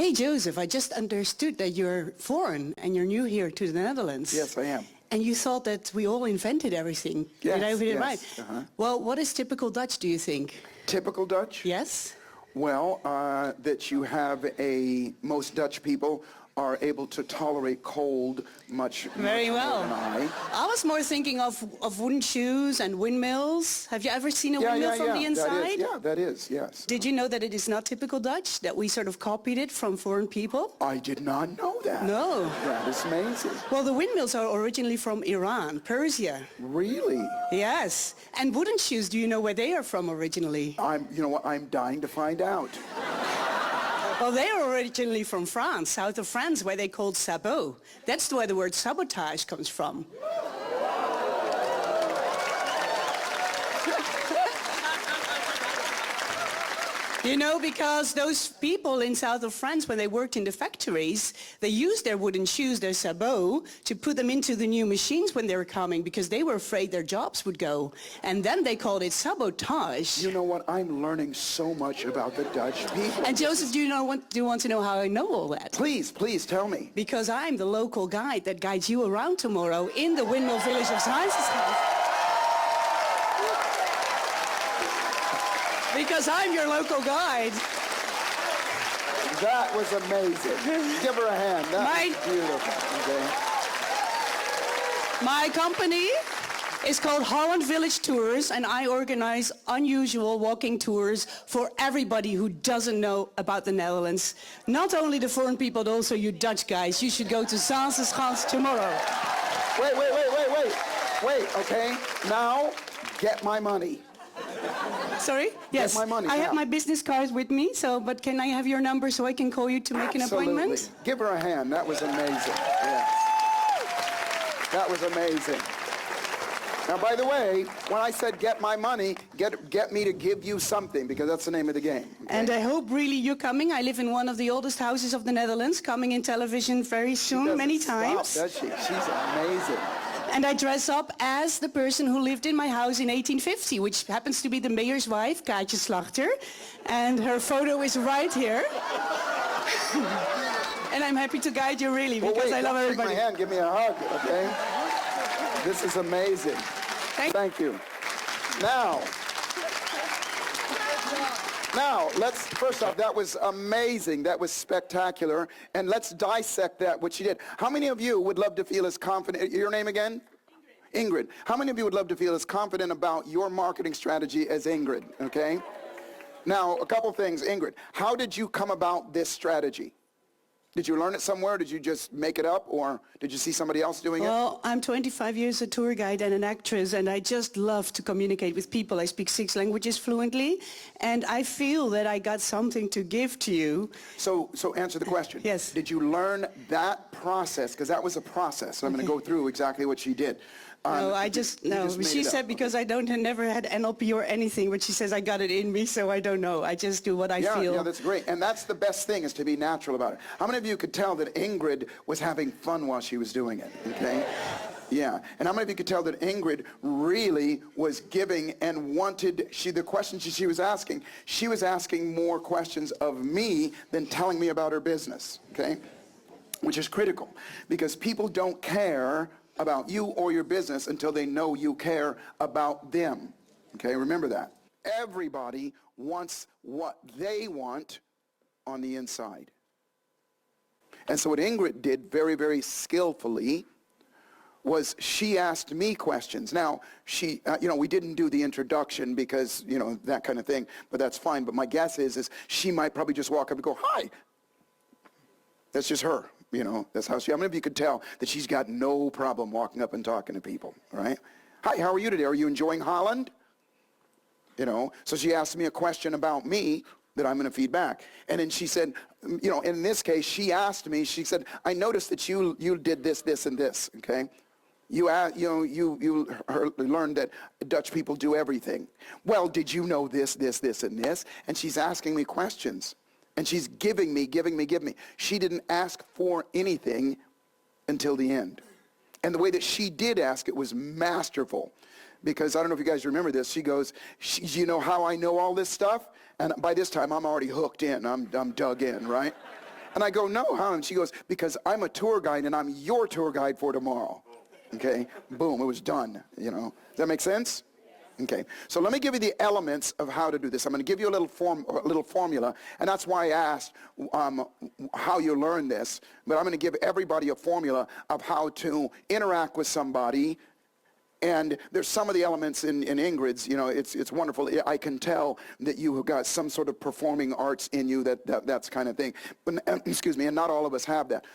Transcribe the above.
Hey, Joseph, I just understood that you're foreign and you're new here to the Netherlands. Yes, I am. And you thought that we all invented everything. Yes, Did I read it yes, right? Well, what is typical Dutch, do you think? Typical Dutch? Yes? Well, that you have most Dutch people are able to tolerate cold much Very well. more than I. I was more thinking of wooden shoes and windmills. Have you ever seen a windmill from the inside? That is, yes. Did you know that it is not typical Dutch, that we sort of copied it from foreign people? I did not know that. No. That is amazing. Well, the windmills are originally from Iran, Persia. Really? Yes. And wooden shoes, do you know where they are from originally? You know what, I'm dying to find out. Well, they are originally from France, south of France, where they called sabot. That's where the word sabotage comes from. You know, because those people in south of France, when they worked in the factories, they used their wooden shoes, their sabots, to put them into the new machines when they were coming, because they were afraid their jobs would go. And then they called it sabotage. You know what? I'm learning so much about the Dutch people. And Joseph, do you want to know how I know all that? Please tell me. Because I'm the local guide that guides you around tomorrow in the windmill village of Deze. Because I'm your local guide. That was amazing. Give her a hand. That was beautiful. Okay. My company is called Holland Village Tours, and I organize unusual walking tours for everybody who doesn't know about the Netherlands. Not only the foreign people, but also you Dutch guys. You should go to Deze gaat tomorrow. Wait, okay? Now, get my money. Sorry? Yes. Get my money. I have now. my business card with me, but can I have your number so I can call you to make an appointment? Give her a hand. That was amazing. Yes. That was amazing. Now, by the way, when I said get my money, get me to give you something, because that's the name of the game. Okay? And I hope really you're coming. I live in one of the oldest houses of the Netherlands, coming in television very soon, many times. Does she? She's amazing. And I dress up as the person who lived in my house in 1850, which happens to be the mayor's wife, Kaatje Slachter. And her photo is right here. And I'm happy to guide you really, because I love everybody. Shake my hand, give me a hug, okay? This is amazing. Thank you. Now, first off, that was amazing. That was spectacular. And let's dissect that, what she did. How many of you would love to feel as confident, your name again? Ingrid. How many of you would love to feel as confident about your marketing strategy as Ingrid, okay? Now, a couple things. Ingrid, how did you come about this strategy? Did you learn it somewhere? Did you just make it up? Or did you see somebody else doing it? Well, I'm 25 years a tour guide and an actress, and I just love to communicate with people. I speak 6 languages fluently, and I feel that I got something to give to you. So answer the question. Yes. Did you learn that process? Because that was a process. So I'm going to go through exactly what she did. She said because I never had NLP or anything, but she says I got it in me, so I don't know. I just do what I feel. Yeah, that's great. And that's the best thing, is to be natural about it. How many of you could tell that Ingrid was having fun while she was doing it? Okay? Yeah. And how many of you could tell that Ingrid really was giving and wanted, the questions she was asking more questions of me than telling me about her business, okay? Which is critical, because people don't care about you or your business until they know you care about them. Okay, remember that. Everybody wants what they want on the inside. And so what Ingrid did very, very skillfully was she asked me questions. Now, we didn't do the introduction because, that kind of thing, but that's fine. But my guess is she might probably just walk up and go, "Hi." That's just her. That's how how many of you could tell that she's got no problem walking up and talking to people, right? "Hi, how are you today? Are you enjoying Holland?" So she asked me a question about me that I'm going to feed back. And then she said, in this case, she asked me, she said, "I noticed that you did this, this, and this," okay? You learned that Dutch people do everything. "Well, did you know this, this, this, and this?" And she's asking me questions. And she's giving me. She didn't ask for anything until the end. And the way that she did ask it was masterful. Because I don't know if you guys remember this. She goes, "You know how I know all this stuff?" And by this time, I'm already hooked in. I'm dug in, right? And I go, no, huh? And she goes, because I'm a tour guide and I'm your tour guide for tomorrow. Okay, boom, it was done, you know. Does that make sense? Okay, so let me give you the elements of how to do this. I'm going to give you a little formula, and that's why I asked how you learn this. But I'm going to give everybody a formula of how to interact with somebody. And there's some of the elements in Ingrid's, you know, it's wonderful. I can tell that you have got some sort of performing arts in you, that's kind of thing. But, excuse me, and not all of us have that.